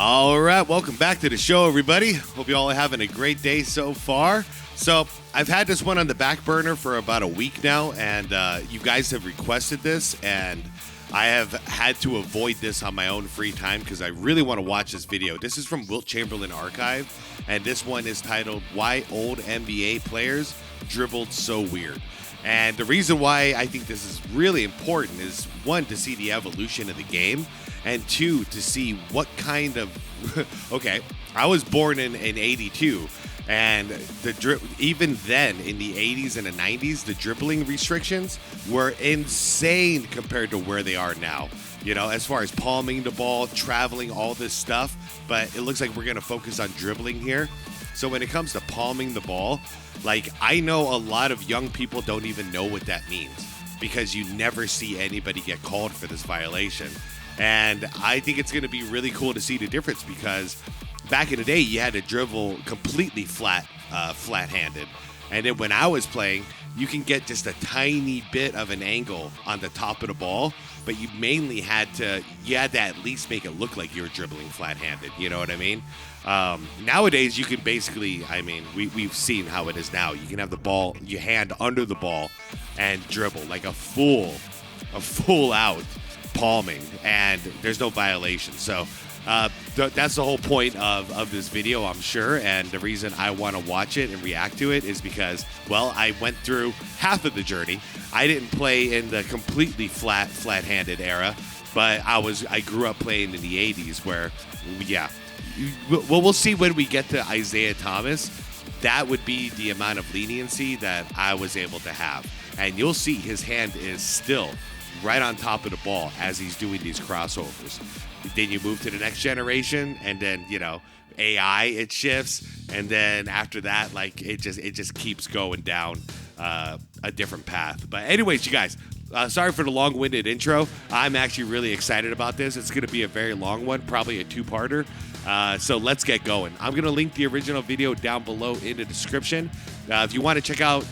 All right, welcome back to the show, everybody. Hope you all are having a great day so far. So I've had this one on the back burner for about a week now, and you guys have requested this, and I have had to avoid this on my own free time because I really want to watch this video. This is from Wilt Chamberlain Archive, and this one is titled, Why Old NBA Players Dribbled So Weird. And the reason why I think this is really important is, one, to see the evolution of the game, and two, to see what kind of... okay, I was born in 82, and even then, in the 80s and the 90s, the dribbling restrictions were insane compared to where they are now. You know, as far as palming the ball, traveling, all this stuff. But it looks like we're going to focus on dribbling here. So when it comes to palming the ball, like, I know a lot of young people don't even know what that means because you never see anybody get called for this violation. And I think it's going to be really cool to see the difference because back in the day, you had to dribble completely flat-handed. And then when I was playing, you can get just a tiny bit of an angle on the top of the ball, but you mainly had to at least make it look like you were dribbling flat-handed. You know what I mean? Nowadays, you can basically, I mean, we've seen how it is now. You can have the ball, your hand under the ball and dribble like a full out palming, and there's no violation. So that's the whole point of this video, I'm sure. And the reason I want to watch it and react to it is because, well, I went through half of the journey. I didn't play in the completely flat-handed era, but I grew up playing in the 80s where, yeah. Well, we'll see when we get to Isaiah Thomas. That would be the amount of leniency that I was able to have. And you'll see his hand is still right on top of the ball as he's doing these crossovers. Then you move to the next generation, and then, you know, AI, it shifts, and then after that, like, it just keeps going down a different path. But anyways, you guys, sorry for the long-winded intro. I'm actually really excited about this. It's going to be a very long one, probably a two-parter. So let's get going. I'm going to link the original video down below in the description. If you want to check out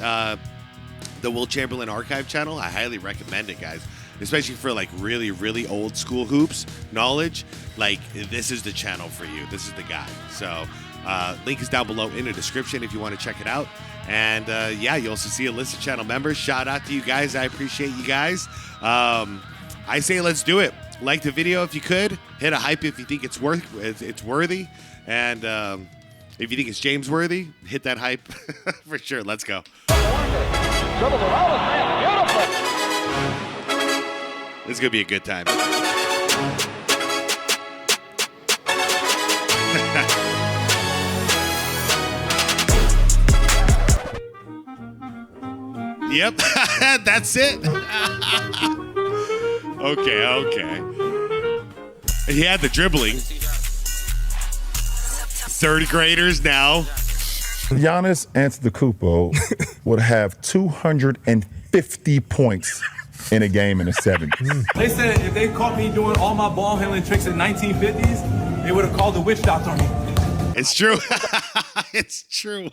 the Wilt Chamberlain Archive channel, I highly recommend it, guys. Especially for like really, really old school hoops knowledge. Like, this is the channel for you. This is the guy. So link is down below in the description if you want to check it out. And yeah, you also see a list of channel members. Shout out to you guys. I appreciate you guys. I say let's do it. Like the video if you could. Hit a hype if you think it's worthy. And if you think it's James worthy, hit that hype for sure. Let's go. This is going to be a good time. Yep, that's it. Okay. He had the dribbling. Third graders now. Giannis Antetokounmpo would have 250 points in a game in the 70s. They said if they caught me doing all my ball handling tricks in 1950s, they would have called the witch doctor on me. It's true. It's true.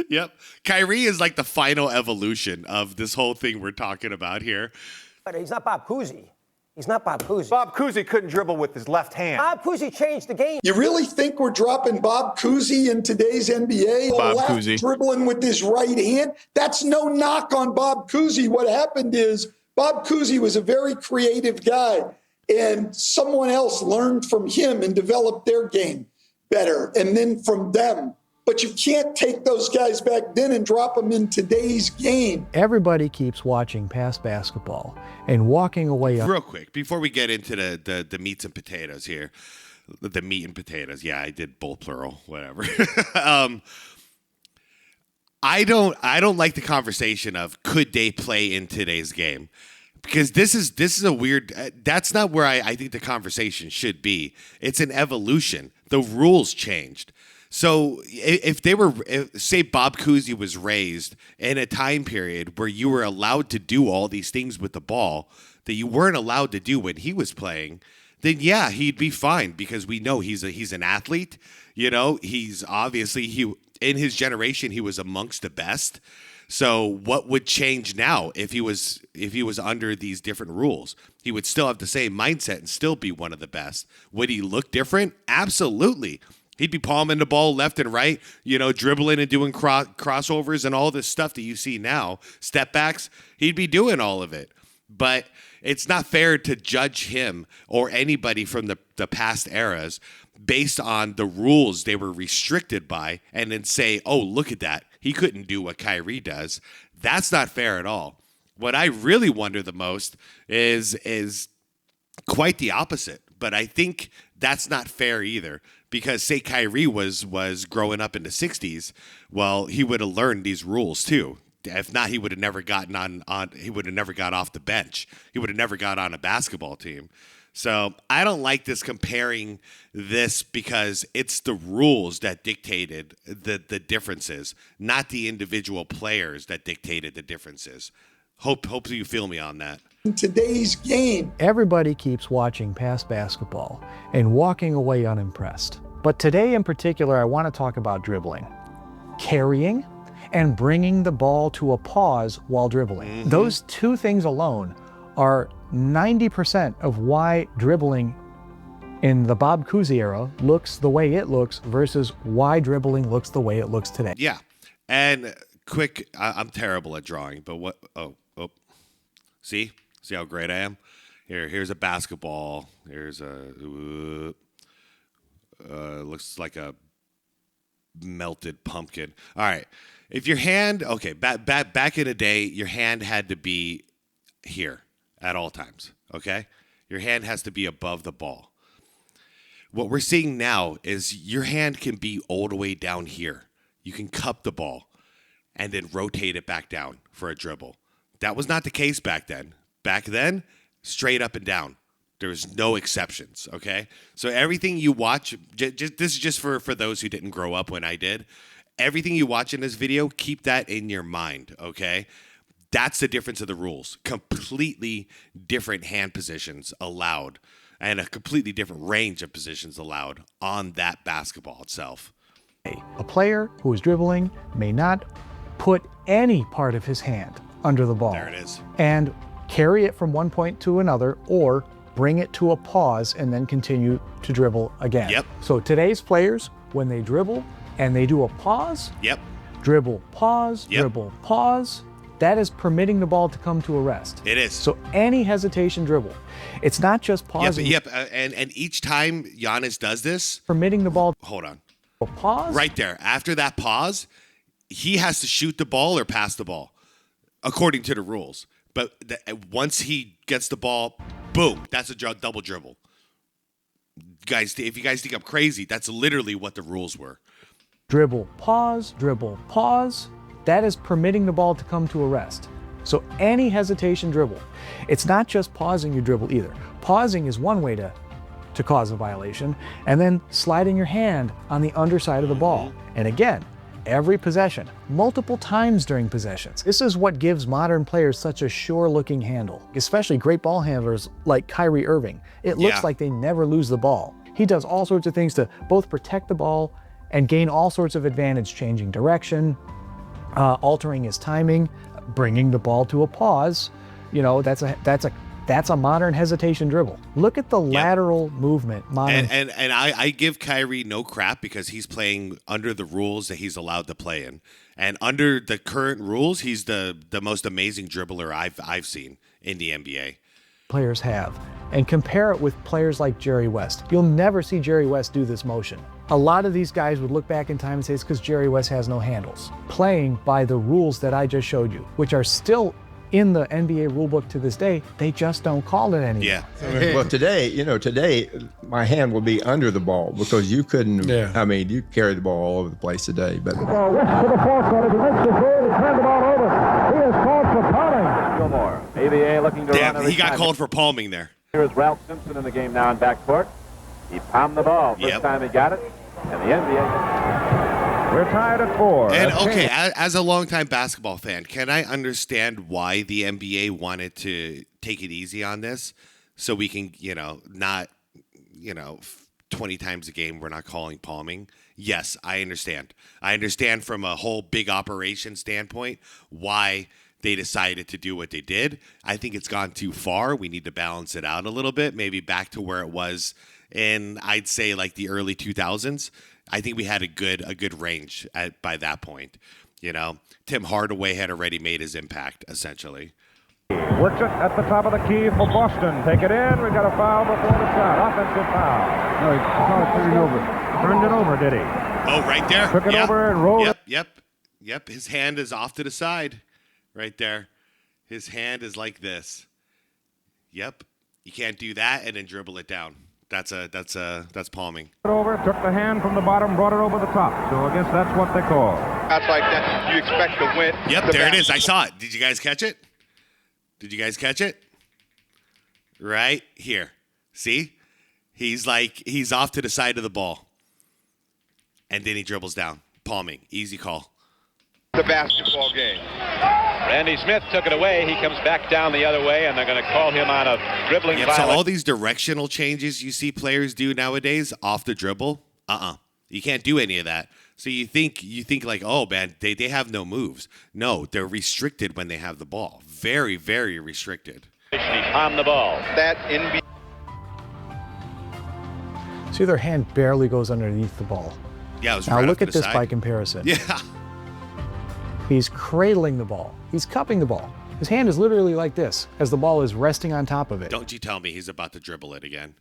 Yep. Kyrie is like the final evolution of this whole thing we're talking about here. But he's not Bob Cousy. He's not Bob Cousy. Bob Cousy couldn't dribble with his left hand. Bob Cousy changed the game. You really think we're dropping Bob Cousy in today's NBA? Bob left Cousy dribbling with his right hand? That's no knock on Bob Cousy. What happened is Bob Cousy was a very creative guy, and someone else learned from him and developed their game better, and then from them. But you can't take those guys back then and drop them in today's game. Everybody keeps watching past basketball and walking away. Real quick, before we get into the meats and potatoes here, the meat and potatoes. Yeah, I did both plural, whatever. I don't like the conversation of could they play in today's game, because this is a weird. That's not where I think the conversation should be. It's an evolution. The rules changed. So if they were, say Bob Cousy was raised in a time period where you were allowed to do all these things with the ball that you weren't allowed to do when he was playing, then yeah, he'd be fine, because we know he's an athlete. You know, he's obviously in his generation, he was amongst the best. So what would change now if he was under these different rules? He would still have the same mindset and still be one of the best. Would he look different? Absolutely. He'd be palming the ball left and right, dribbling and doing crossovers and all this stuff that you see now, step backs. He'd be doing all of it. But it's not fair to judge him or anybody from the past eras based on the rules they were restricted by and then say, oh, look at that. He couldn't do what Kyrie does. That's not fair at all. What I really wonder the most is quite the opposite. But I think that's not fair either. Because say Kyrie was growing up in the 60s, well, he would have learned these rules too. If not, he would have never gotten on he would have never got off the bench. He would have never got on a basketball team. So I don't like this comparing this because it's the rules that dictated the differences, not the individual players that dictated the differences. Hope you feel me on that. In today's game, Everybody keeps watching past basketball and walking away unimpressed. But today in particular, I want to talk about dribbling, carrying, and bringing the ball to a pause while dribbling. Mm-hmm. Those two things alone are 90% of why dribbling in the Bob Cousy era looks the way it looks versus why dribbling looks the way it looks today. Yeah. And quick, I'm terrible at drawing, but what? Oh. See how great I am? Here's a basketball. Here's a, looks like a melted pumpkin. All right. If your hand, okay, back in the day, your hand had to be here at all times, okay? Your hand has to be above the ball. What we're seeing now is your hand can be all the way down here. You can cup the ball and then rotate it back down for a dribble. That was not the case back then. Back then, straight up and down. There was no exceptions, okay? So everything you watch, this is just for those who didn't grow up when I did. Everything you watch in this video, keep that in your mind, okay? That's the difference of the rules. Completely different hand positions allowed and a completely different range of positions allowed on that basketball itself. A player who is dribbling may not put any part of his hand under the ball. There it is. And carry it from one point to another or bring it to a pause and then continue to dribble again. Yep. So today's players, when they dribble and they do a pause, Yep. dribble, pause, Yep. dribble, pause, that is permitting the ball to come to a rest. It is. So any hesitation dribble. It's not just pausing. Yep. And each time Giannis does this, Permitting the ball hold on. to pause. Right there. After that pause, he has to shoot the ball or pass the ball, according to the rules. But once he gets the ball, boom, that's a double dribble. Guys, if you guys think I'm crazy, that's literally what the rules were. Dribble, pause, dribble, pause. That is permitting the ball to come to a rest. So any hesitation dribble. It's not just pausing your dribble either. Pausing is one way to cause a violation, and then sliding your hand on the underside of the ball. And again, every possession, multiple times during possessions. This is what gives modern players such a sure-looking handle, especially great ball handlers like Kyrie Irving. It looks like they never lose the ball. He does all sorts of things to both protect the ball and gain all sorts of advantage, changing direction, altering his timing, bringing the ball to a pause. You know, that's a modern hesitation dribble. Look at the lateral movement. And I give Kyrie no crap because he's playing under the rules that he's allowed to play in. And under the current rules, he's the most amazing dribbler I've seen in the NBA. Players have. And compare it with players like Jerry West. You'll never see Jerry West do this motion. A lot of these guys would look back in time and say it's because Jerry West has no handles. Playing by the rules that I just showed you, which are still in the NBA rulebook to this day, they just don't call it anymore. Yeah. Well, today my hand will be under the ball because you couldn't. Yeah. I mean, you carry the ball all over the place today, but. To the forefront. If he makes the throw, he turned the ball over. He is called for palming. Gilmore, ABA looking to Damn, run. he got called for palming there. Here's Ralph Simpson in the game now in backcourt. He palmed the ball first time he got it, and the NBA. We're tied at 4. And okay, as a longtime basketball fan, can I understand why the NBA wanted to take it easy on this, so we can, not, 20 times a game we're not calling palming. Yes, I understand. I understand from a whole big operation standpoint why they decided to do what they did. I think it's gone too far. We need to balance it out a little bit, maybe back to where it was in, I'd say, like the early 2000s. I think we had a good range by that point. You know, Tim Hardaway had already made his impact, essentially. Works it at the top of the key for Boston. Take it in. We got a foul before the shot. Offensive foul. No, he turned it over. Turned it over, did he? Oh, right there. Took it over and rolled it. Yep. His hand is off to the side. Right there. His hand is like this. Yep. You can't do that and then dribble it down. That's palming. Over, took the hand from the bottom, brought it over the top. So I guess that's what they call. That's like that. You expect to win. Yep, there it is. I saw it. Did you guys catch it? Right here. See? He's off to the side of the ball. And then he dribbles down. Palming. Easy call. The basketball game. Randy Smith took it away. He comes back down the other way, and they're going to call him on a dribbling So violation. all these directional changes you see players do nowadays off the dribble, you can't do any of that. So you think like, oh man, they have no moves. No, they're restricted when they have the ball. Very, very restricted. He palmed the ball. That NBA. See, their hand barely goes underneath the ball. Yeah, it was now right look off at to the this side. by comparison. Yeah. He's cradling the ball. He's cupping the ball. His hand is literally like this as the ball is resting on top of it. Don't you tell me he's about to dribble it again.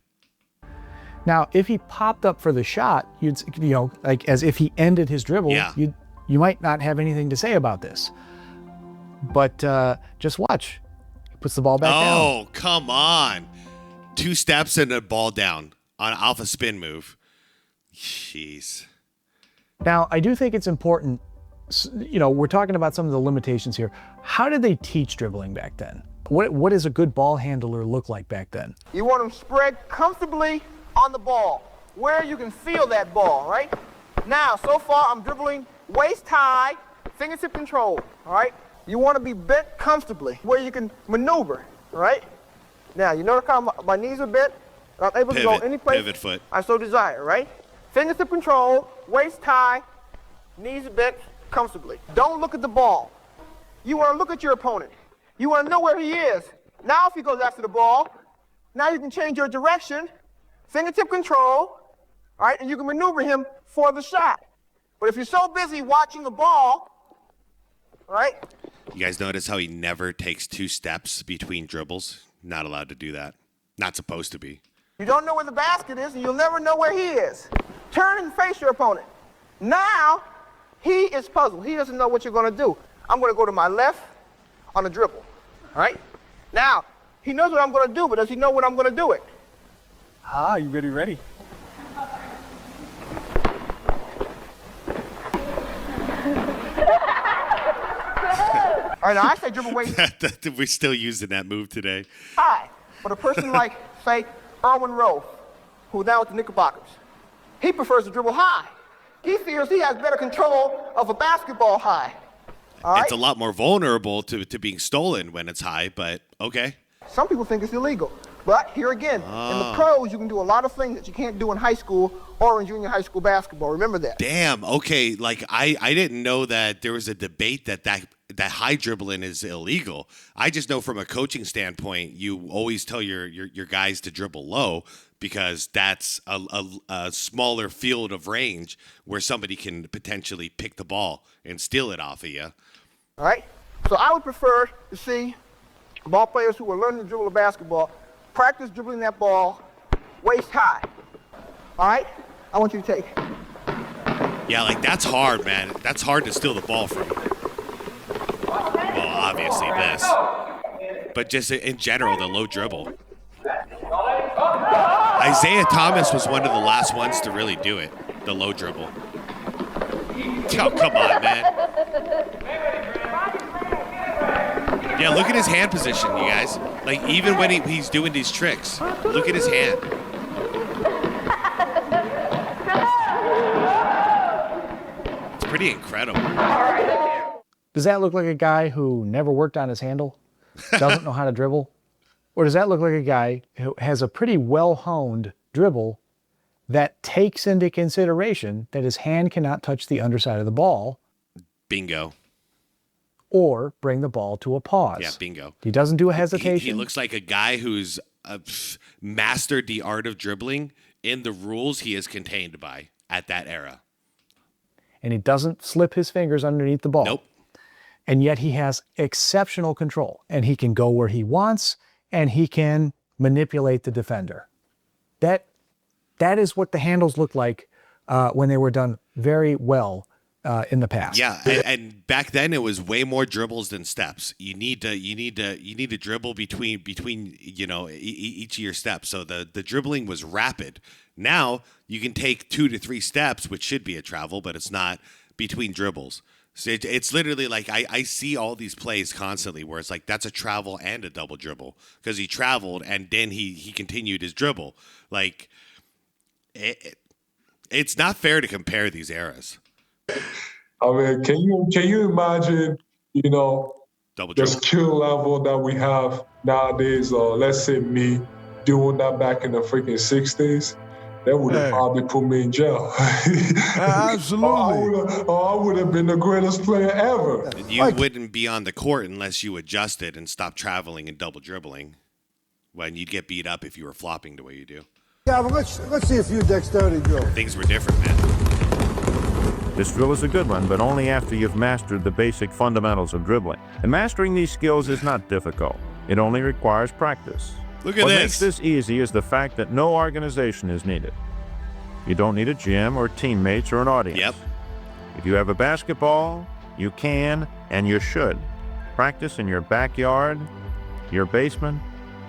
Now, if he popped up for the shot, you'd, like as if he ended his dribble, you might not have anything to say about this. But just watch. He puts the ball back down. Oh, come on. 2 steps and a ball down on alpha spin move. Jeez. Now, I do think it's important, we're talking about some of the limitations here. How did they teach dribbling back then? What does a good ball handler look like back then? You want them spread comfortably on the ball, where you can feel that ball, right? Now, so far, I'm dribbling waist high, fingertip control, all right? You want to be bent comfortably, where you can maneuver, all right? Now, you notice how my knees are bent? I'm able to go any place Pivot foot. I so desire, right? Fingertip control, waist high, knees bent comfortably. Don't look at the ball. You want to look at your opponent. You want to know where he is. Now, if he goes after the ball, now you can change your direction, fingertip control, all right, and you can maneuver him for the shot. But if you're so busy watching the ball, all right? You guys notice how he never takes 2 steps between dribbles? Not allowed to do that. Not supposed to be. You don't know where the basket is, and you'll never know where he is. Turn and face your opponent. Now, he is puzzled. He doesn't know what you're going to do. I'm going to go to my left on a dribble, all right? Now, he knows what I'm going to do, but does he know when I'm going to do it? You better be ready. All right, now I say dribble waist We're still using that move today. high. But a person like, say, Erwin Rowe, who's now with the Knickerbockers, he prefers to dribble high. He feels he has better control of a basketball high. All right? It's a lot more vulnerable to being stolen when it's high, but okay. Some people think it's illegal. But here again, in the pros, you can do a lot of things that you can't do in high school or in junior high school basketball. Remember that. Damn. Okay. Like I didn't know that there was a debate that high dribbling is illegal. I just know from a coaching standpoint, you always tell your guys to dribble low because that's a smaller field of range where somebody can potentially pick the ball and steal it off of you. All right. So I would prefer to see ball players who are learning to dribble a basketball practice dribbling that ball waist high. All right? I want you to take. Yeah, like that's hard, man. That's hard to steal the ball from. Well, obviously this. But just in general, the low dribble. Isaiah Thomas was one of the last ones to really do it, the low dribble. Oh, come on, man. Yeah, look at his hand position, you guys. Like, even when he's doing these tricks, look at his hand. It's pretty incredible. Does that look like a guy who never worked on his handle, doesn't know how to dribble? Or does that look like a guy who has a pretty well-honed dribble that takes into consideration that his hand cannot touch the underside of the ball. Bingo. Or bring the ball to a pause. Yeah, bingo. He doesn't do a hesitation. He looks like a guy who's mastered the art of dribbling in the rules he is contained by at that era. And he doesn't slip his fingers underneath the ball. Nope. And yet he has exceptional control. And he can go where he wants, and he can manipulate the defender. That is what the handles look like when they were done very well in the past. Yeah, and back then it was way more dribbles than steps. You need to dribble between each of your steps. So the dribbling was rapid. Now you can take 2 to 3 steps, which should be a travel, but it's not, between dribbles. So it's literally like I see all these plays constantly where it's like that's a travel and a double dribble because he traveled and then he continued his dribble. Like it's not fair to compare these eras. I mean, can you imagine, the skill level that we have nowadays, or let's say me doing that back in the freaking 60s? That would have probably put me in jail. Absolutely. I would have been the greatest player ever. You wouldn't be on the court unless you adjusted and stopped traveling and double dribbling. When you'd get beat up if you were flopping the way you do. Yeah, but let's see a few dexterity drills. Things were different, man. This drill is a good one, but only after you've mastered the basic fundamentals of dribbling. And mastering these skills is not difficult. It only requires practice. Look at what this. What makes this easy is the fact that no organization is needed. You don't need a gym or teammates or an audience. Yep. If you have a basketball, you can and you should practice in your backyard, your basement,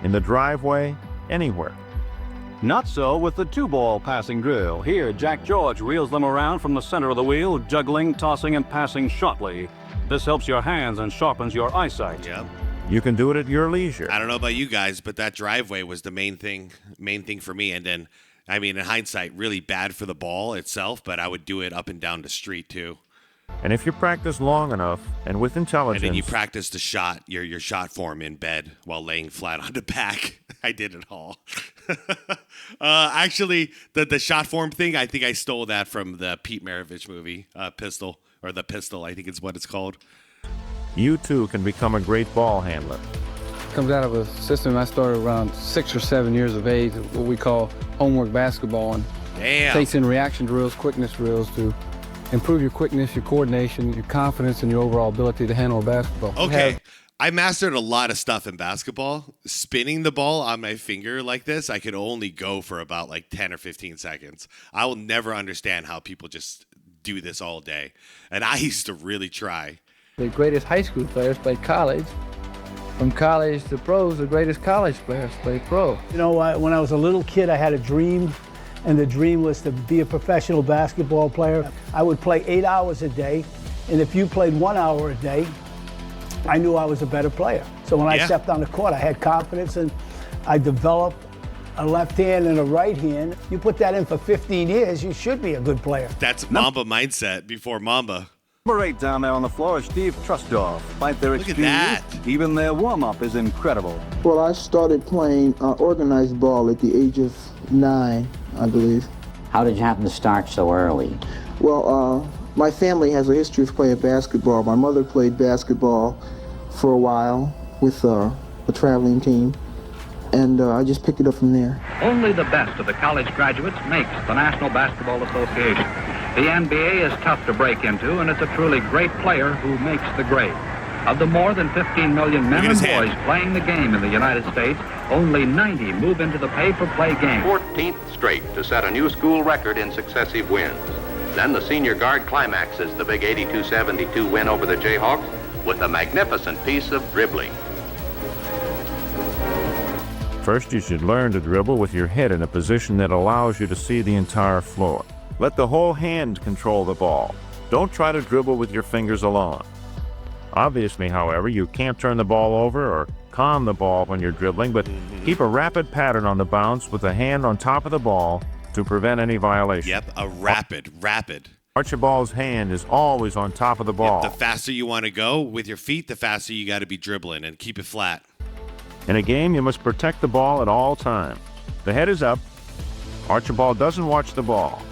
in the driveway, anywhere. Not so with the 2-ball passing drill. Here, Jack George reels them around from the center of the wheel, juggling, tossing, and passing shortly. This helps your hands and sharpens your eyesight. Yep. You can do it at your leisure. I don't know about you guys, but that driveway was the main thing for me. And then, I mean, in hindsight, really bad for the ball itself, but I would do it up and down the street too. And if you practice long enough and with intelligence. And then you practice the shot, your shot form in bed while laying flat on the back. I did it all. Actually, the shot form thing, I think I stole that from the Pete Maravich movie, Pistol, or The Pistol, I think it's what it's called. You too can become a great ball handler. Comes out of a system I started around 6 or 7 years of age, what we call homework basketball, and takes in reaction drills, quickness drills to improve your quickness, your coordination, your confidence, and your overall ability to handle a basketball. Okay. I mastered a lot of stuff in basketball. Spinning the ball on my finger like this, I could only go for about like 10 or 15 seconds. I will never understand how people just do this all day. And I used to really try. The greatest high school players play college. From college to pros, the greatest college players play pro. You know, when I was a little kid, I had a dream, and the dream was to be a professional basketball player. I would play 8 hours a day, and if you played 1 hour a day, I knew I was a better player. So when I stepped on the court, I had confidence, and I developed a left hand and a right hand. You put that in for 15 years, you should be a good player. That's Mamba mindset before Mamba. Number 8 down there on the floor is Steve Trusdorf. Despite their experience, even their warm-up is incredible. Well, I started playing organized ball at the age of 9, I believe. How did you happen to start so early? Well, my family has a history of playing basketball. My mother played basketball for a while with a traveling team, and I just picked it up from there. Only the best of the college graduates makes the National Basketball Association. The NBA is tough to break into, and it's a truly great player who makes the grade. Of the more than 15 million men and boys playing the game in the United States, only 90 move into the pay-for-play game. 14th straight to set a new school record in successive wins. Then the senior guard climaxes the big 82-72 win over the Jayhawks with a magnificent piece of dribbling. First, you should learn to dribble with your head in a position that allows you to see the entire floor. Let the whole hand control the ball. Don't try to dribble with your fingers alone. Obviously, however, you can't turn the ball over or calm the ball when you're dribbling, but keep a rapid pattern on the bounce with the hand on top of the ball to prevent any violation. Yep, a rapid. Archibald's hand is always on top of the ball. Yep, the faster you want to go with your feet, the faster you got to be dribbling, and keep it flat. In a game, you must protect the ball at all times. The head is up, Archibald doesn't watch the ball.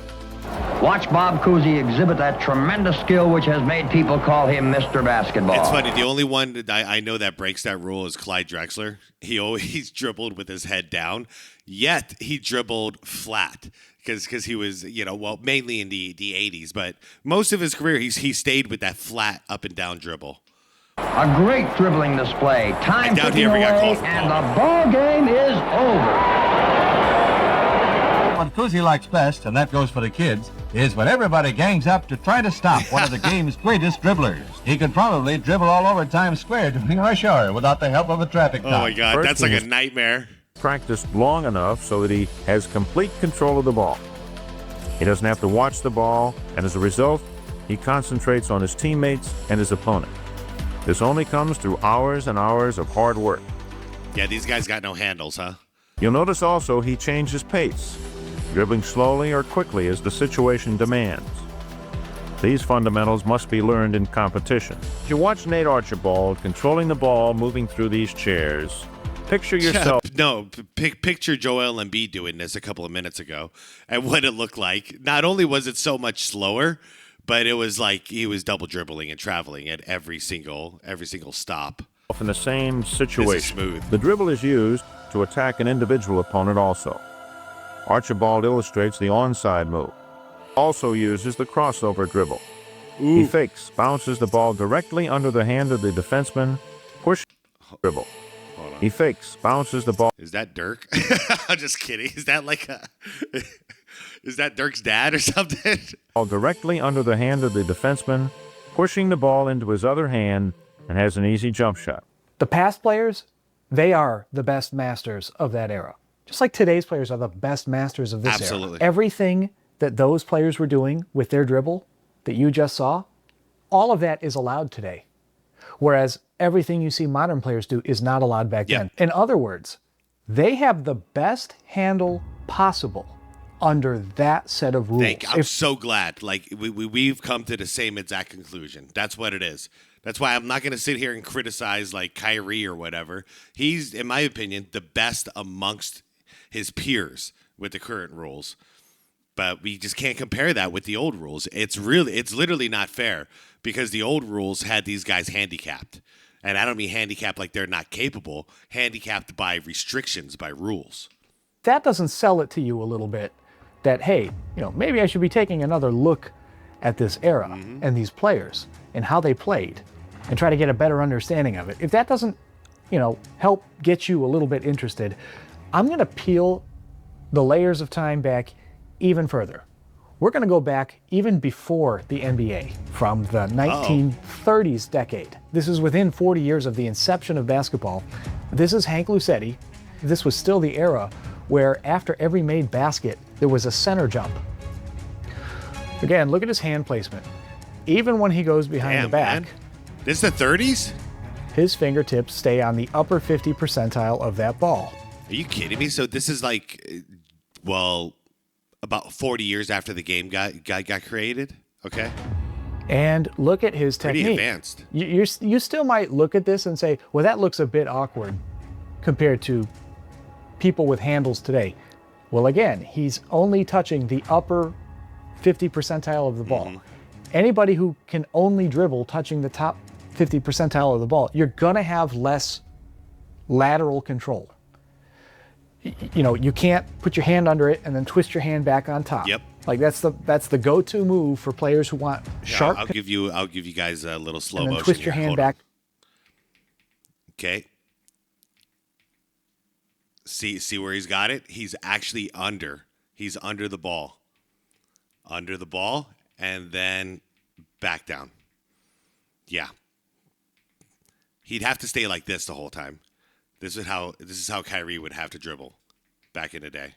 Watch Bob Cousy exhibit that tremendous skill which has made people call him Mr. Basketball. It's funny. The only one that I know that breaks that rule is Clyde Drexler. He always dribbled with his head down, yet he dribbled flat because he was, mainly in the 80s. But most of his career, he stayed with that flat up and down dribble. A great dribbling display. Time ticking away, and the ball game is over. What Cousy likes best, and that goes for the kids, is when everybody gangs up to try to stop one of the game's greatest dribblers. He could probably dribble all over Times Square during rush hour without the help of a traffic cop. Oh my God, that's like a nightmare. Practiced long enough so that he has complete control of the ball. He doesn't have to watch the ball, and as a result, he concentrates on his teammates and his opponent. This only comes through hours and hours of hard work. Yeah, these guys got no handles, huh? You'll notice also he changes pace, dribbling slowly or quickly as the situation demands. These fundamentals must be learned in competition. As you watch Nate Archibald controlling the ball moving through these chairs, picture yourself... Picture Joel Embiid doing this a couple of minutes ago and what it looked like. Not only was it so much slower, but it was like he was double dribbling and traveling at every single stop. In the same situation, this is smooth. The dribble is used to attack an individual opponent also. Archibald illustrates the onside move. Also uses the crossover dribble. Ooh. He fakes, bounces the ball directly under the hand of the defenseman, push dribble. He fakes, bounces the ball. Is that Dirk? I'm just kidding. Is that like is that Dirk's dad or something? Ball directly under the hand of the defenseman, pushing the ball into his other hand, and has an easy jump shot. The past players, they are the best masters of that era. Just like today's players are the best masters of this Absolutely. era. Everything that those players were doing with their dribble that you just saw, all of that is allowed today. Whereas everything you see modern players do is not allowed back then. In other words, they have the best handle possible under that set of rules. I'm so glad. Like we've come to the same exact conclusion. That's what it is. That's why I'm not going to sit here and criticize like Kyrie or whatever. He's, in my opinion, the best amongst his peers with the current rules. But we just can't compare that with the old rules. It's literally not fair because the old rules had these guys handicapped. And I don't mean handicapped like they're not capable, handicapped by restrictions, by rules. That doesn't sell it to you a little bit that, hey, maybe I should be taking another look at this era and these players and how they played and try to get a better understanding of it. If that doesn't, help get you a little bit interested, I'm going to peel the layers of time back even further. We're going to go back even before the NBA, from the 1930s decade. This is within 40 years of the inception of basketball. This is Hank Lucetti. This was still the era where after every made basket, there was a center jump. Again, look at his hand placement. Even when he goes behind the back. Man. This is the 30s? His fingertips stay on the upper 50 percentile of that ball. Are you kidding me? So this is like, about 40 years after the game got created? Okay. And look at his technique. Pretty advanced. You still might look at this and say, well, that looks a bit awkward compared to people with handles today. Well, again, he's only touching the upper 50 percentile of the ball. Anybody who can only dribble touching the top 50 percentile of the ball, you're going to have less lateral control. You can't put your hand under it and then twist your hand back on top. Yep. Like that's the go-to move for players who want sharp. I'll give you guys a little slow motion. And then twist your hand back. Okay. See where he's got it? He's actually under. He's under the ball. Under the ball and then back down. Yeah. He'd have to stay like this the whole time. This is how Kyrie would have to dribble back in the day.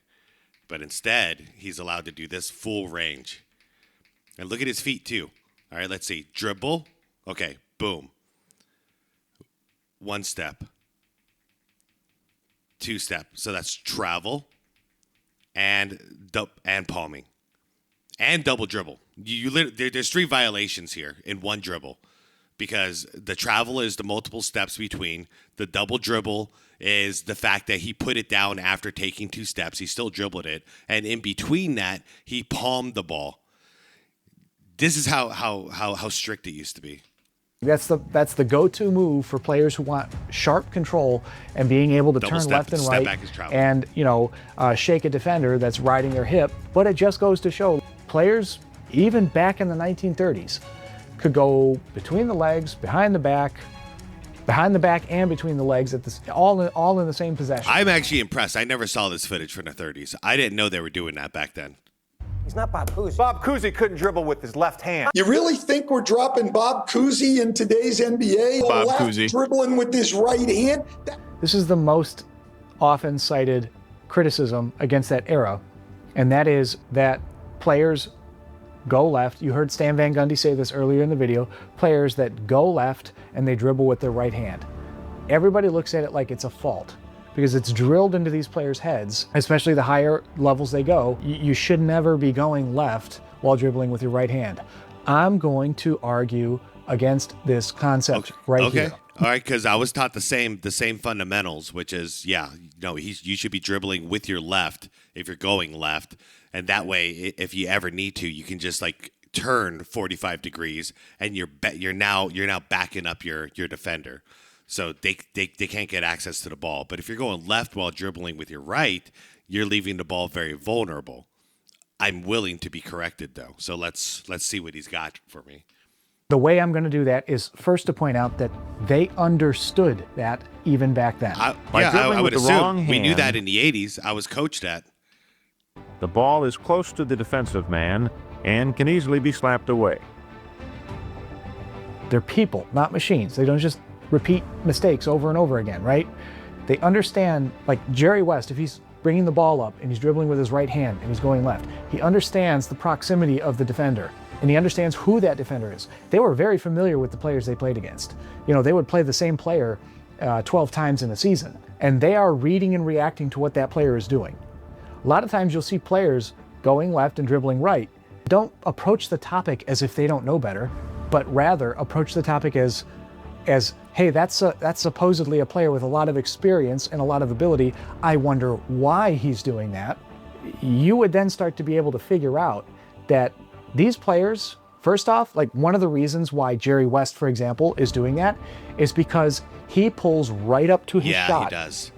But instead, he's allowed to do this full range. And look at his feet too. All right, let's see. Dribble. Okay, boom. One step. Two step. So that's travel and palming. And double dribble. There's 3 violations here in one dribble. Because the travel is the multiple steps between. The double dribble is the fact that he put it down after taking 2 steps. He still dribbled it. And in between that, he palmed the ball. This is how strict it used to be. That's the go-to move for players who want sharp control and being able to turn left and right and, shake a defender that's riding their hip. But it just goes to show players, even back in the 1930s, could go between the legs, behind the back and between the legs all in the same possession. I'm actually impressed. I never saw this footage from the 30s. I didn't know they were doing that back then. He's not Bob Cousy. Bob Cousy couldn't dribble with his left hand. You really think we're dropping Bob Cousy in today's NBA? Bob Cousy dribbling with his right hand? This is the most often cited criticism against that era, and that is that players go left. You heard Stan Van Gundy say this earlier in the video. Players that go left and they dribble with their right hand. Everybody looks at it like it's a fault because it's drilled into these players' heads, especially the higher levels they go. You should never be going left while dribbling with your right hand. I'm going to argue against this concept here. All right, because I was taught the same fundamentals, which is, you should be dribbling with your left if you're going left. And that way, if you ever need to, you can just turn 45 degrees and you're now backing up your defender. So they can't get access to the ball. But if you're going left while dribbling with your right, you're leaving the ball very vulnerable. I'm willing to be corrected, though. So let's see what he's got for me. The way I'm going to do that is first to point out that they understood that even back then. I would assume we knew that in the 80s. I was coached at. The ball is close to the defensive man and can easily be slapped away. They're people, not machines. They don't just repeat mistakes over and over again, right? They understand, like Jerry West, if he's bringing the ball up and he's dribbling with his right hand and he's going left, he understands the proximity of the defender and he understands who that defender is. They were very familiar with the players they played against. They would play the same player 12 times in a season, and they are reading and reacting to what that player is doing. A lot of times you'll see players going left and dribbling right. Don't approach the topic as if they don't know better, but rather approach the topic as hey, that's supposedly a player with a lot of experience and a lot of ability. I wonder why he's doing that. You would then start to be able to figure out that these players, first off, one one of the reasons why Jerry West, for example, is doing that is because he pulls right up to his shot. Yeah, he does.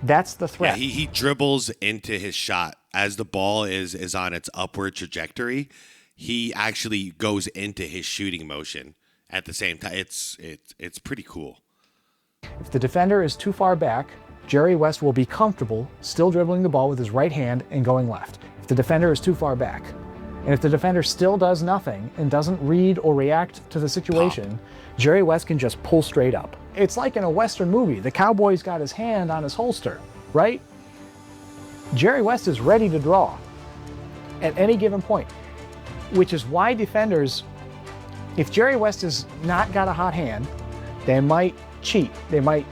That's the threat. Yeah, he dribbles into his shot as the ball is on its upward trajectory. He actually goes into his shooting motion at the same time. It's pretty cool. If the defender is too far back, Jerry West will be comfortable still dribbling the ball with his right hand and going left. If the defender is too far back, and if the defender still does nothing and doesn't read or react to the situation, Jerry West can just pull straight up. It's like in a Western movie. The cowboy's got his hand on his holster, right? Jerry West is ready to draw at any given point, which is why defenders, if Jerry West has not got a hot hand, they might cheat. They might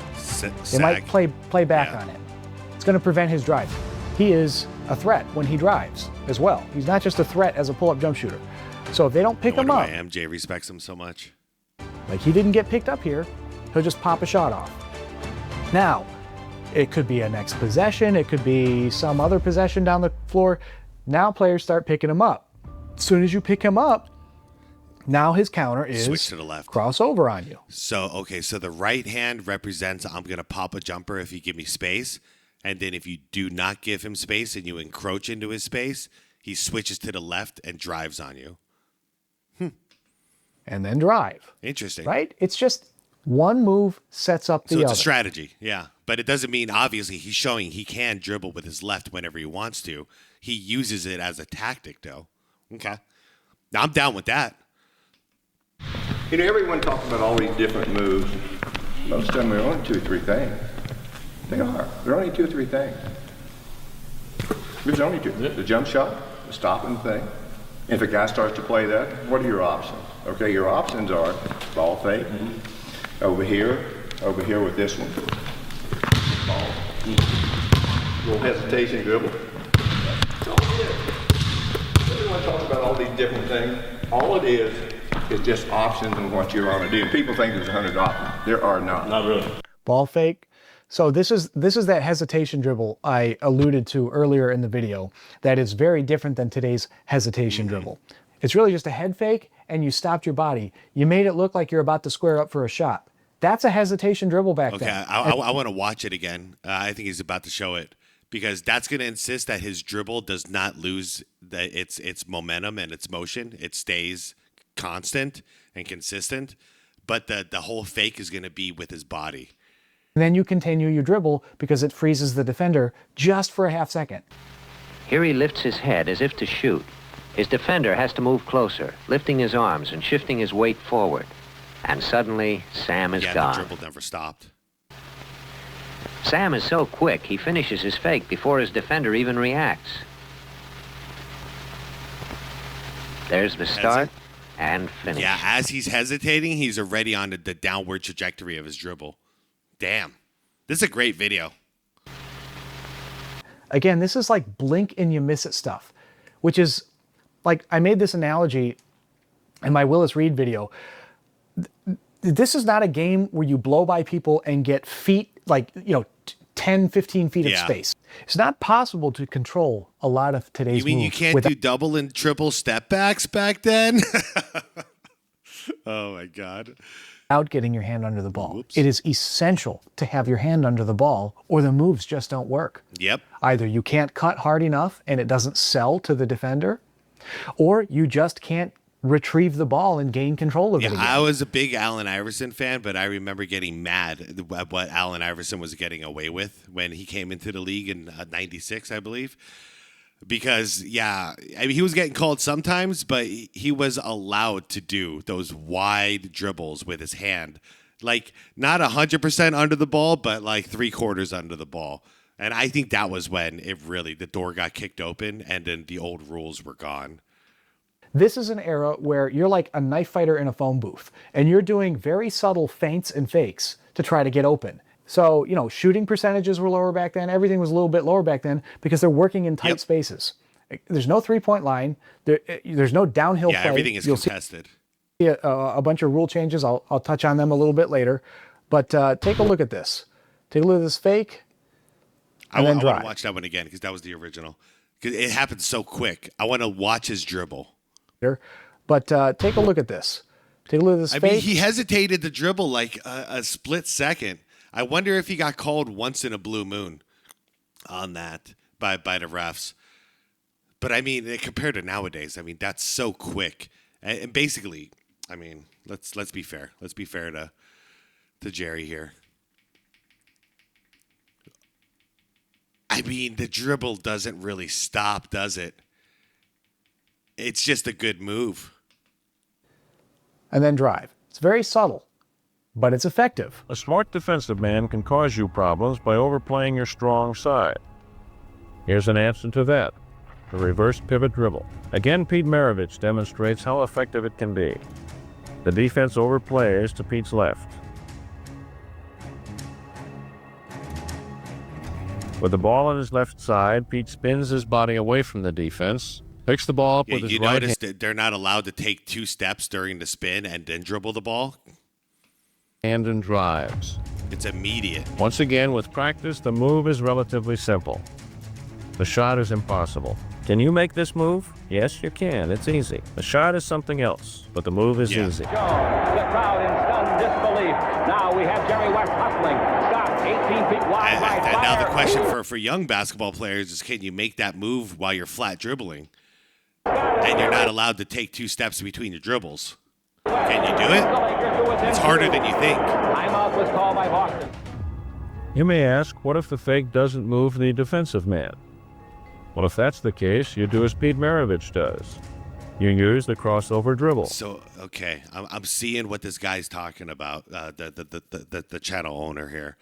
play back on it. It's going to prevent his drive. He is a threat when he drives as well. He's not just a threat as a pull-up jump shooter. So if they don't pick him up, why MJ respects him so much. Like he didn't get picked up here, he'll just pop a shot off. Now, it could be a next possession. It could be some other possession down the floor. Now players start picking him up. As soon as you pick him up, now his counter is switch to the left, crossover on you. So the right hand represents I'm going to pop a jumper if you give me space. And then if you do not give him space and you encroach into his space, he switches to the left and drives on you. And then drive. Interesting. Right? It's just one move sets up the other. So it's a strategy, yeah. But it doesn't mean, obviously, he's showing he can dribble with his left whenever he wants to. He uses it as a tactic, though. Okay. Now, I'm down with that. Everyone talks about all these different moves. Most of them are only 2 or 3 things. They are. They're only 2 or 3 things. There's only 2. The jump shot, the stopping thing. If a guy starts to play that, what are your options? Okay, your options are ball fake, over here with this one, ball, little hesitation dribble. That's all it is. Everyone talks about all these different things. All it is just options and what you want to do. People think there's 100 options. There are not. Not really. ball fake. So this is that hesitation dribble I alluded to earlier in the video that is very different than today's hesitation dribble. It's really just a head fake and you stopped your body. You made it look like you're about to square up for a shot. That's a hesitation dribble back then. Okay, I want to watch it again. I think he's about to show it because that's going to insist that his dribble does not lose its momentum and its motion. It stays constant and consistent, but the whole fake is going to be with his body. And then you continue your dribble because it freezes the defender just for a half second. Here he lifts his head as if to shoot. His defender has to move closer, lifting his arms and shifting his weight forward. And suddenly, Sam is gone. The dribble never stopped. Sam is so quick, he finishes his fake before his defender even reacts. There's the start and finish. Yeah, as he's hesitating, he's already on the downward trajectory of his dribble. Damn. This is a great video. Again, this is like blink and you miss it stuff, which is like, I made this analogy in my Willis Reed video. This is not a game where you blow by people and get feet, like, 10, 15 feet of space. It's not possible to control a lot of today's moves. You mean you can't do double and triple step backs back then? Oh, my God. Without getting your hand under the ball. Whoops. It is essential to have your hand under the ball or the moves just don't work. Yep. Either you can't cut hard enough and it doesn't sell to the defender, or you just can't retrieve the ball and gain control of it again. I was a big Allen Iverson fan, but I remember getting mad at what Allen Iverson was getting away with when he came into the league in '96, I believe. Because, he was getting called sometimes, but he was allowed to do those wide dribbles with his hand. Like, not 100% under the ball, but like 3/4 under the ball. And I think that was when the door got kicked open and then the old rules were gone. This is an era where you're like a knife fighter in a phone booth, and you're doing very subtle feints and fakes to try to get open. So, shooting percentages were lower back then. Everything was a little bit lower back then because they're working in tight spaces. There's no three-point line. There's no downhill play. Everything is contested. See a bunch of rule changes. I'll touch on them a little bit later. But take a look at this. Take a look at this fake. I want to watch that one again because that was the original. Because it happened so quick. I want to watch his dribble. But take a look at this. Take a look at this fake. I mean, he hesitated to dribble like a split second. I wonder if he got called once in a blue moon on that by the refs. But I mean, compared to nowadays, I mean, that's so quick. And basically, I mean, let's be fair. Let's be fair to Jerry here. I mean, the dribble doesn't really stop, does it? It's just a good move. And then drive. It's very subtle, but it's effective. A smart defensive man can cause you problems by overplaying your strong side. Here's an answer to that. The reverse pivot dribble. Again, Pete Maravich demonstrates how effective it can be. The defense overplays to Pete's left. With the ball on his left side, Pete spins his body away from the defense, picks the ball up with his right hand. You notice that they're not allowed to take 2 steps during the spin and then dribble the ball? And drives. It's immediate. Once again, with practice, the move is relatively simple. The shot is impossible. Can you make this move? Yes, you can. It's easy. The shot is something else, but the move is easy. The crowd in stunned disbelief. Now we have Jerry West hustling. Stopped 18 feet wide by and now the question for young basketball players is, can you make that move while you're flat dribbling? And you're not allowed to take 2 steps between your dribbles. Can you do it? It's harder than you think. Timeout was called by Boston. You may ask, what if the fake doesn't move the defensive man? Well, if that's the case, you do as Pete Maravich does. You use the crossover dribble. So, okay, I'm seeing what this guy's talking about, the channel owner here.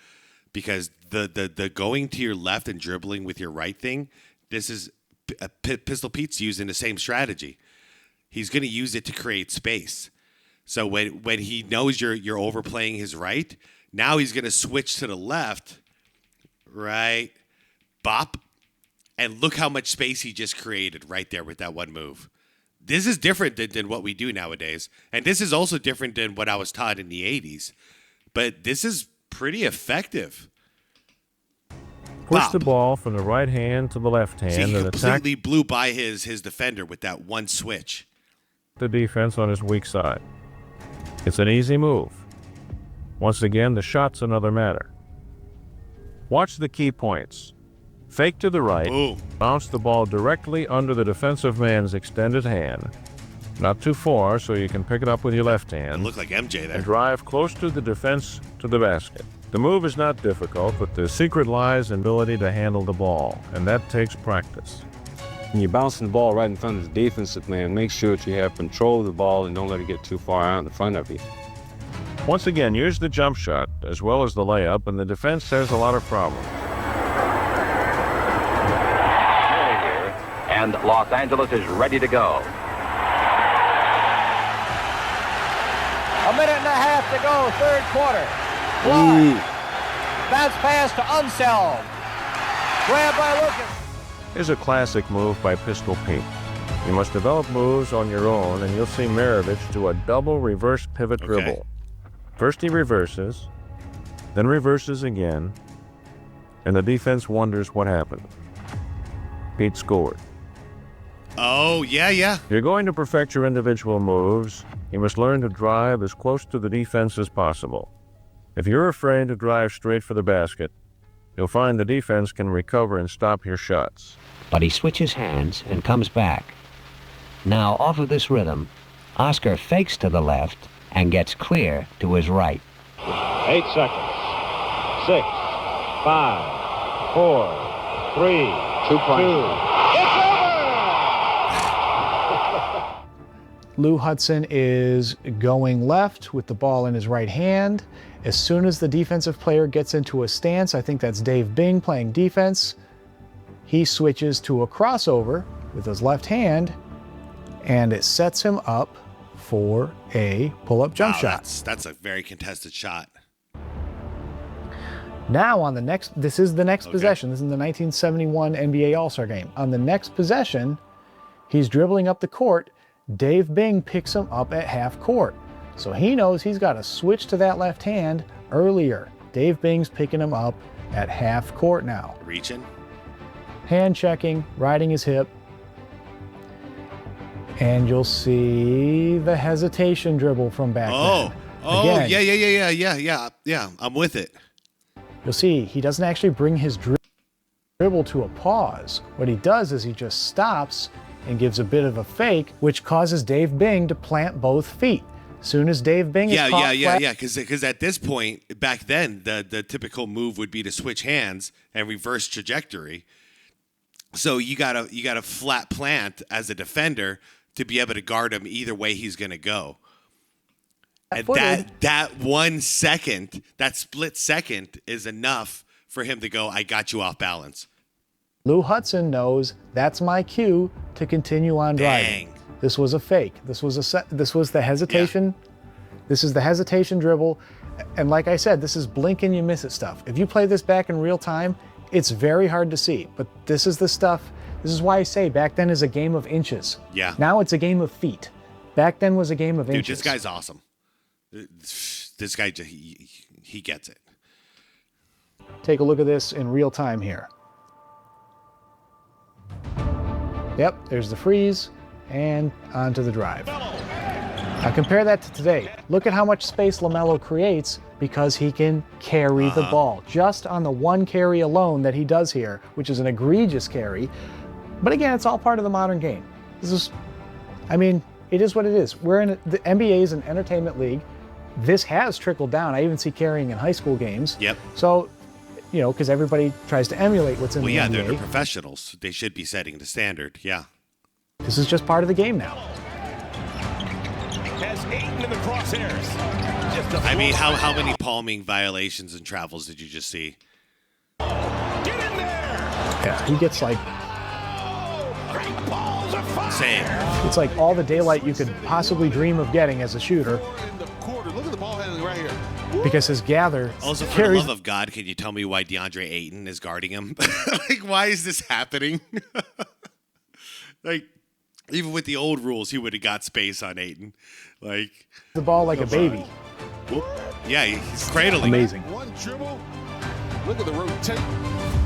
Because the going to your left and dribbling with your right thing, this is Pistol Pete's using the same strategy. He's going to use it to create space. So when he knows you're overplaying his right, now he's going to switch to the left, right, bop, and look how much space he just created right there with that one move. This is different than what we do nowadays. And this is also different than what I was taught in the 80s. But this is pretty effective. Push the ball from the right hand to the left hand See, he and attack completely blew by his defender with that one switch. the defense on his weak side. It's an easy move. Once again, the shot's another matter. Watch the key points. Fake to the right, bounce the ball directly under the defensive man's extended hand. Not too far, so you can pick it up with your left hand. Look like MJ there. And drive close to the defense to the basket. The move is not difficult, but the secret lies in ability to handle the ball, and that takes practice. When you're bouncing the ball right in front of the defensive man, make sure that you have control of the ball and don't let it get too far out in front of you. Once again, use the jump shot as well as the layup, and the defense has a lot of problems. And Los Angeles is ready to go. A minute and a half to go, third quarter. Bounce pass to Unseld. Grab by Lucas. Here's a classic move by Pistol Pete. You must develop moves on your own, and you'll see Maravich do a double reverse pivot dribble. First he reverses, then reverses again, and the defense wonders what happened. Pete scored. Oh, yeah. If you're going to perfect your individual moves, you must learn to drive as close to the defense as possible. If you're afraid to drive straight for the basket, you'll find the defense can recover and stop your shots. But he switches hands and comes back. Now, off of this rhythm, Oscar fakes to the left and gets clear to his right. 8 seconds. 6, 5, 4, 3, 2. It's over! Lou Hudson is going left with the ball in his right hand. As soon as the defensive player gets into a stance, I think that's Dave Bing playing defense, he switches to a crossover with his left hand, and it sets him up for a pull-up jump shot. That's a very contested shot. Now on the next, this is the next possession. This is the 1971 NBA All-Star game. On the next possession, he's dribbling up the court. Dave Bing picks him up at half court. So he knows he's got to switch to that left hand earlier. Dave Bing's picking him up at half court now. Reaching. Hand checking, riding his hip. And you'll see the hesitation dribble from back then. Again, yeah. I'm with it. You'll see he doesn't actually bring his dribble to a pause. What he does is he just stops and gives a bit of a fake, which causes Dave Bing to plant both feet. As soon as Dave Bing is caught flat, because at this point, back then, the typical move would be to switch hands and reverse trajectory. So you gotta flat plant as a defender to be able to guard him either way he's gonna go. And that 1 second, that split second is enough for him to go, I got you off balance. Lou Hudson knows that's my cue to continue on driving. This was a fake. This was the hesitation. Yeah. This is the hesitation dribble. And like I said, this is blink and you miss it stuff. If you play this back in real time, it's very hard to see. But this is the stuff. This is why I say back then is a game of inches. Yeah. Now it's a game of feet. Back then was a game of inches. Dude, this guy's awesome. This guy, he gets it. Take a look at this in real time here. Yep, there's the freeze and onto the drive. Now compare that to today. Look at how much space LaMelo creates because he can carry the ball. Just on the one carry alone that he does here, which is an egregious carry. But again, it's all part of the modern game. It is what it is. The NBA is an entertainment league. This has trickled down. I even see carrying in high school games. Yep. So, because everybody tries to emulate what's in the NBA. Well, yeah, they're the professionals. They should be setting the standard. Yeah. This is just part of the game now. Has Ayton in the crosshairs. I mean, how many palming violations and travels did you just see? Get in there! Yeah, he gets like... Great balls are fired! Same. It's like all the daylight you could possibly dream of getting as a shooter. In the quarter. Look at the ball handling right here. Because his gather also, for the love of God, can you tell me why DeAndre Ayton is guarding him? Like, why is this happening? Like, even with the old rules, he would have got space on Ayton. Like the ball like a baby. Whoop. Yeah, he's cradling. Amazing. One dribble. Look at the rotate.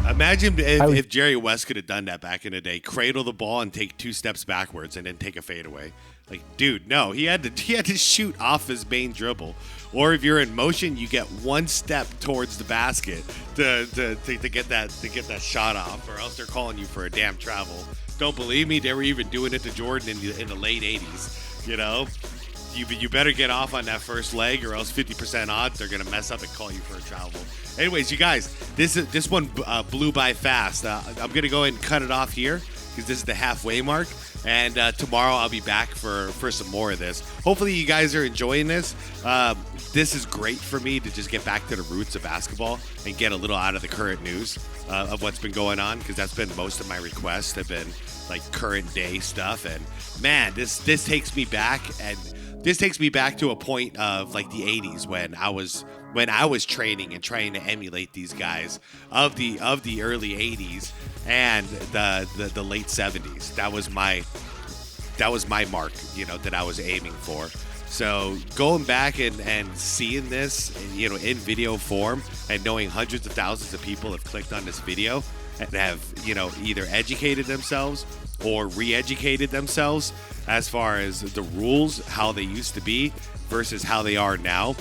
Imagine if Jerry West could have done that back in the day. Cradle the ball and take 2 steps backwards and then take a fadeaway. Like, dude, no. He had to shoot off his main dribble. Or if you're in motion, you get 1 step towards the basket to get that shot off, or else they're calling you for a damn travel. Don't believe me? They were even doing it to Jordan in the late 80s. You know, you better get off on that first leg, or else 50% odds they're gonna mess up and call you for a travel. Anyways, you guys, this one blew by fast. I'm gonna go ahead and cut it off here because this is the halfway mark. And tomorrow I'll be back for some more of this. Hopefully you guys are enjoying this. This is great for me to just get back to the roots of basketball and get a little out of the current news of what's been going on, because that's been most of my requests have been like current day stuff. And man, this takes me back, and this takes me back to a point of like the 80s when I was training and trying to emulate these guys of the early 80s and the late 70s. That was my mark, you know, that I was aiming for. So going back and seeing this, you know, in video form, and knowing hundreds of thousands of people have clicked on this video and have, you know, either educated themselves or re-educated themselves as far as the rules, how they used to be versus how they are now.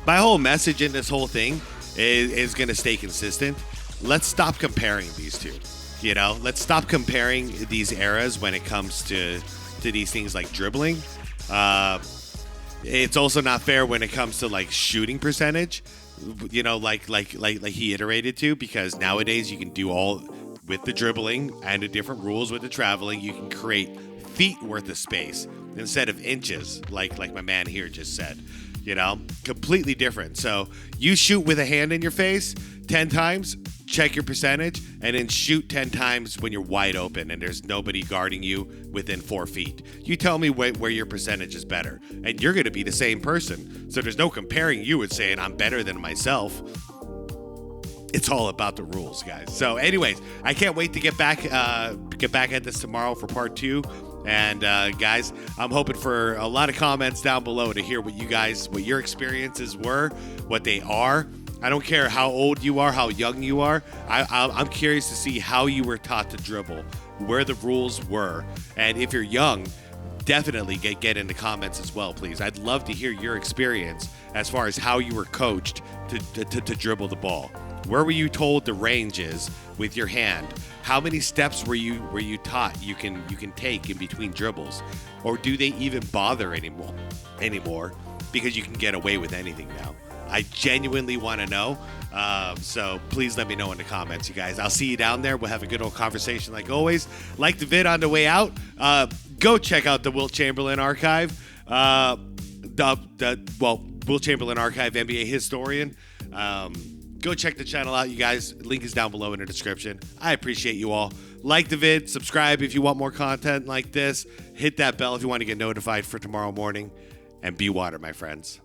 My whole message in this whole thing is going to stay consistent. Let's stop comparing these two. You know, let's stop comparing these eras when it comes to these things like dribbling. It's also not fair when it comes to like shooting percentage, you know, like he iterated to, because nowadays you can do all with the dribbling and the different rules with the traveling. You can create feet worth of space instead of inches, like my man here just said. You know, completely different. So you shoot with a hand in your face 10 times, check your percentage, and then shoot 10 times when you're wide open and there's nobody guarding you within 4 feet. You tell me where your percentage is better, and you're going to be the same person. So there's no comparing you and saying I'm better than myself. It's all about the rules, guys. So anyways, I can't wait to get back at this tomorrow for part 2. And guys, I'm hoping for a lot of comments down below to hear what your experiences were, what they are. I don't care how old you are, how young you are. I'm curious to see how you were taught to dribble, where the rules were. And if you're young, definitely get in the comments as well, please. I'd love to hear your experience as far as how you were coached to dribble the ball. Where were you told the range is with your hand? How many steps were you taught you can take in between dribbles? Or do they even bother anymore because you can get away with anything now? I genuinely want to know. So please let me know in the comments, you guys. I'll see you down there. We'll have a good old conversation like always. Like the vid on the way out. Go check out the Wilt Chamberlain archive. Wilt Chamberlain archive, NBA historian. Go check the channel out, you guys. Link is down below in the description. I appreciate you all. Like the vid, subscribe if you want more content like this. Hit that bell if you want to get notified for tomorrow morning. And be water, my friends.